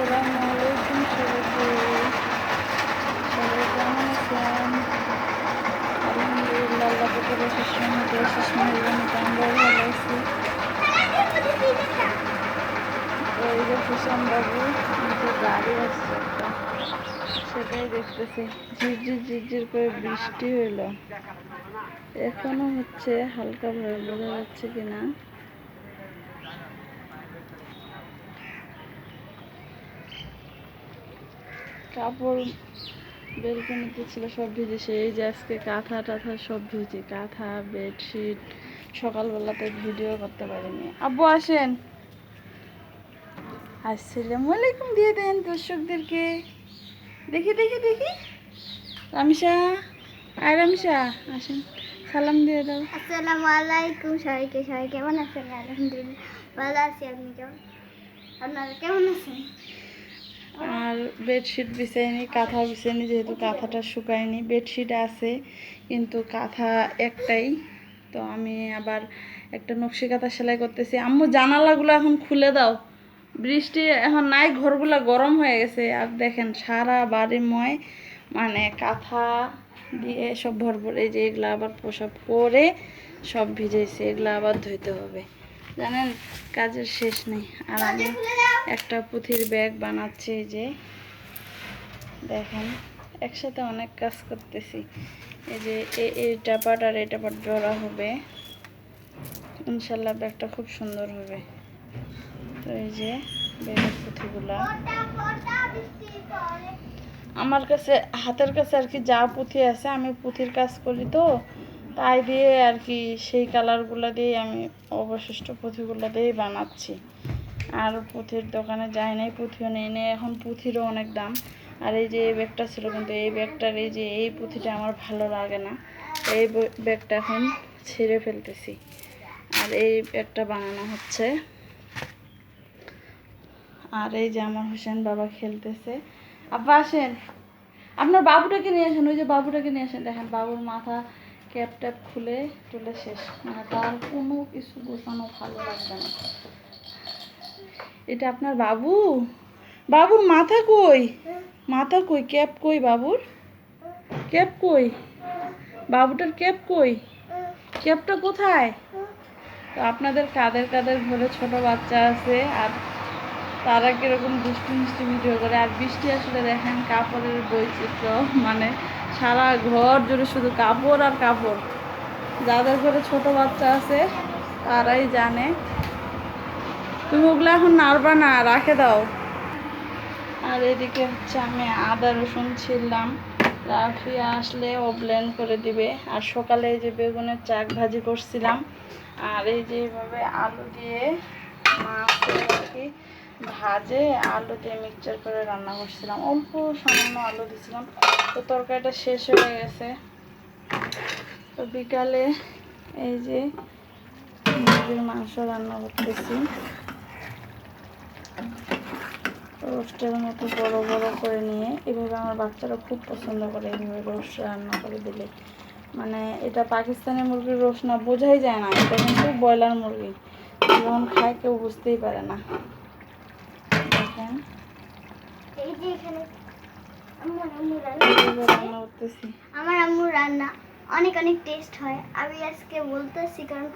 আসসালামু আলাইকুম সবাইকে। সবাই কেমন আছেন? আলহামদুলিল্লাহ, আল্লাহ পাকের অশেষ রহমতে অশেষ মেহেরবানিতে আমরাও ভালো আছি। তো এই যে হোসেন বাবু যে গাড়ি আসছে একটা, সেটাই দেখতেছি। ঝিরঝির ঝিরঝির করে বৃষ্টি হইল, এখনো হচ্ছে হালকা ভাবে, বোঝা যাচ্ছে কিনা। কাপড় বেলকনিতে ছিল, সব ভিজেছে। এই যে আজকে কাঁথা টাথা সব ভিজে, কাঁথা বেডশিট। সকালবেলাতে ভিডিও করতে পারিনি। আব্বু আসেন, আসসালামু আলাইকুম দিয়ে দেন দর্শকদেরকে। দেখি দেখি দেখি, রামিসা, আয় রামিসা, আসেন সালাম দিয়ে দাও। আসসালামু আলাইকুম সবাইকে। সবাই কেমন আছেন? আলহামদুলিল্লাহ ভালো আছি। আপনি কেমন? আপনারা কেমন আছেন? আর বেডশিট বিছাইনি, কাঁথা বিছাইনি, যেহেতু কাঁথাটা শুকায়নি। বেডশিট আছে কিন্তু কাঁথা একটাই। তো আমি আবার একটা নকশি কাঁথা সেলাই করতেছি। আম্মু জানালাগুলো এখন খুলে দাও, বৃষ্টি এখন নাই, ঘরগুলো গরম হয়ে গেছে। আর দেখেন সারা বাড়িময় মানে কাঁথা দিয়ে সব ভরপুর। এই যে এগুলো আবার প্রসাব করে সব ভিজেছে, এগুলো আবার ধুইতে হবে। জানেন কাজের শেষ নেই। আর আমি একটা পুঁথির ব্যাগ বানাচ্ছি। এই যে দেখেন, একসাথে অনেক কাজ করতেছি। এই যে এইটা পাট আর এটা পাট জোড়া হবে, ইনশাল্লাহ ব্যাগটা খুব সুন্দর হবে। তো এই যে ব্যাগের পুঁথিগুলা আমার কাছে, হাতের কাছে আর কি যা পুঁথি আছে, আমি পুঁথির কাজ করি তো তাই দিয়ে আর কি, সেই কালারগুলো দিয়ে আমি অবশিষ্ট পুঁথিগুলো দিয়েই বানাচ্ছি। আর পুঁথির দোকানে যাই নাই, পুঁথিও নেই নেই, এখন পুঁথিরও অনেক দাম। আর এই যে এই ব্যাগটা ছিল, কিন্তু এই ব্যাগটার এই যে এই পুঁথিটা আমার ভালো লাগে না, এই ব্যাগটা এখন ছিঁড়ে ফেলতেছি। আর এই ব্যাগটা বানানো হচ্ছে। আর এই যে আমার হোসেন বাবা খেলতেছে। আব্বা আসেন, আপনার বাবুটাকে নিয়ে আসেন, ওই যে বাবুটাকে নিয়ে আসেন। দেখেন বাবুর মাথা ক্যাপ ট্যাপ খুলে টুলে শেষ, মানে তার কোনো কিছু গোছানো ভালো লাগবে না। এটা আপনার বাবু? বাবুর মাথা কই? মাথা কই? ক্যাপ কই বাবুর? ক্যাপ কই? বাবুটার ক্যাপ কই? ক্যাপটা কোথায়? তো আপনাদের কাদের কাদের ঘরে ছোট বাচ্চা আছে আর তারা কীরকম দুষ্টু মিষ্টি ভিডিও করে। আর বৃষ্টি আসলে দেখেন কাপড়ের বৈচিত্র্য, মানে সারা ঘর জুড়ে শুধু কাপড় আর কাপড়। যাদের ঘরে ছোট বাচ্চা আছে তারাই জানে। তুমি ওগুলো এখন নাড়বা না, রাখে দাও। আর এদিকে হচ্ছে আমি আদা রসুন ছিললাম, রাফিয়া আসলে ও ব্লেন্ড করে দিবে। আর সকালে এই যে বেগুনের চাক ভাজি করছিলাম, আর এই যে এইভাবে আলু দিয়ে মাছ আর কি ভাজে আলু দিয়ে মিক্সচার করে রান্না করছিলাম। অল্প সামান্য আলু দিয়েছিলাম, তো তরকারিটা শেষ হয়ে গেছে। তো বিকালে এই যে মুরগির মাংস রান্না করতেছি, রোস্টের মতো বড় বড় করে নিয়ে। এভাবে আমার বাচ্চারা খুব পছন্দ করে, এইভাবে রোস্ট রান্না করে দিলে। মানে এটা পাকিস্তানি মুরগির রোস্ট না, বোঝাই যায় না, এটা কিন্তু ব্রয়লার মুরগি। যখন খায় কেউ বুঝতেই পারে না। দেখেন রান্না করতেছি। আমার আম্মুর রান্না অনেক অনেক টেস্ট হয়। আমি আজকে বলতেছি কারণ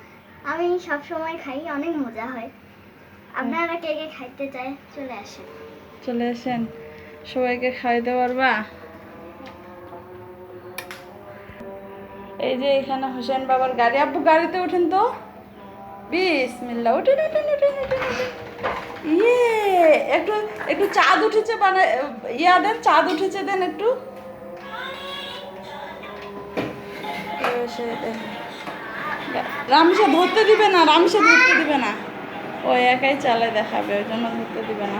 আমি সব সময় খাই, অনেক মজা হয়। আপনারা কে কে খাইতে চায় চলে আসেন। চলে আসেন, সবাইকে খাইতে পারবা। এই যে এখানে হোসেন বাবার গাড়ি। আব্বু গাড়িতে ওঠেন তো, বিসমিল্লাহ, ওঠেন ওঠেন ওঠেন ওঠেন ওঠেন। ইয়ে একটু একটু চাঁদ উঠেছে, মানে ইয়া দেন, চাঁদ উঠেছে দেন একটু। রামিসা ধরতে দিবে না, রামিসা ধরতে দিবে না, ও একাই চালায় দেখাবে, ওই জন্য ধরতে দিবে না।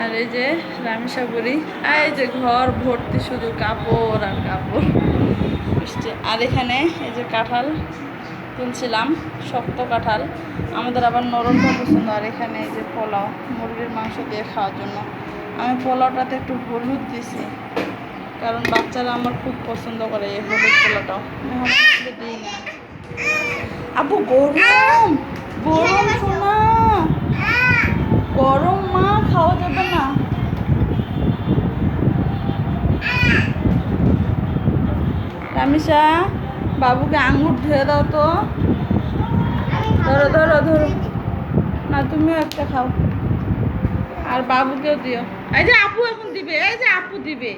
আর এই যে রামিসা বুড়ি, আর এই যে ঘর ভর্তি শুধু কাপড় আর কাপড়, বৃষ্টি। আর এখানে এই যে কাঁঠাল তুলছিলাম, শক্ত কাঁঠাল, আমাদের আবার নরমটা পছন্দ। আর এখানে এই যে পোলাও, মুরগির মাংস দিয়ে খাওয়ার জন্য আমি পোলাওটাতে একটু হলুদ দিছি, কারণ বাচ্চারা আমার খুব পছন্দ করে এই হলুদ পোলাওটাও। দিই না আব্বু, গরম গরম, শোনা গরম, মা খাওয়া তিশা বাবুকে আঙুর ধুয়ে দাও তো। ধরো ধরো ধরো, না তুমিও একটা খাও আর বাবুকেও দিও। এই যে আপু এখন দিবে, এই যে আপু দিবে,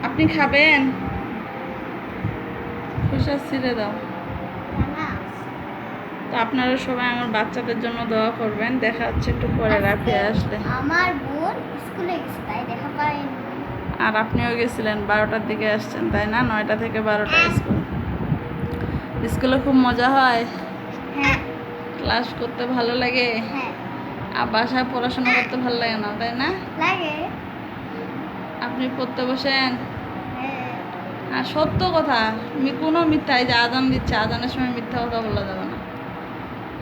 আপনি খাবেন? খোসা ছিঁড়ে দাও। তো আপনারা সবাই আমার বাচ্চাদের জন্য দোয়া করবেন। দেখা হচ্ছে একটু পরে রাফিয়া আসলে। আমার বোন স্কুলে গেছে তাই দেখা পাইনি। আর আপনিও গেছিলেন 12টার দিকে আসছেন তাই না? 9টা থেকে 12টা স্কুল। স্কুলে খুব মজা হয়, হ্যাঁ ক্লাস করতে ভালো লাগে, হ্যাঁ আর বাসায় পড়াশোনা করতে ভালো লাগে না তাই না? লাগে। আপনি পড়তে বসেন হ্যাঁ আর সত্য কথা, কোনো মিথ্যা, এই যে আজান দিচ্ছে, আজানের সময় মিথ্যা কথা বলা যাবে না।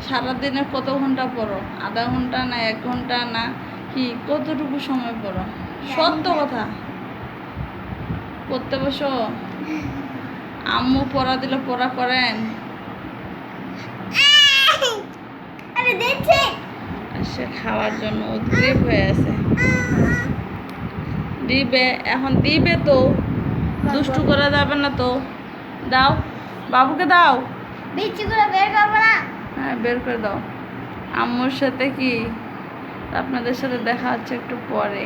সারাদিনে কত ঘন্টা পড়ো? আধা ঘন্টা না 1 ঘন্টা না কি কতটুকু সময় পড়ো? সত্য কথা, পড়তে বসো। আম্মু পড়া দিলে পড়া করেন? আরে দেখছে আর সে খাওয়ার জন্য উদ্গ্রীব হয়ে আছে। দিবে, এখন দিবে তো, দুষ্টু করা যাবে না তো। দাও, বাবুকে দাও। বিচিগুলো বের করবো না। হ্যাঁ বের করে দাও। আম্মুর সাথে কি আপনাদের সাথে দেখা হচ্ছে একটু পরে।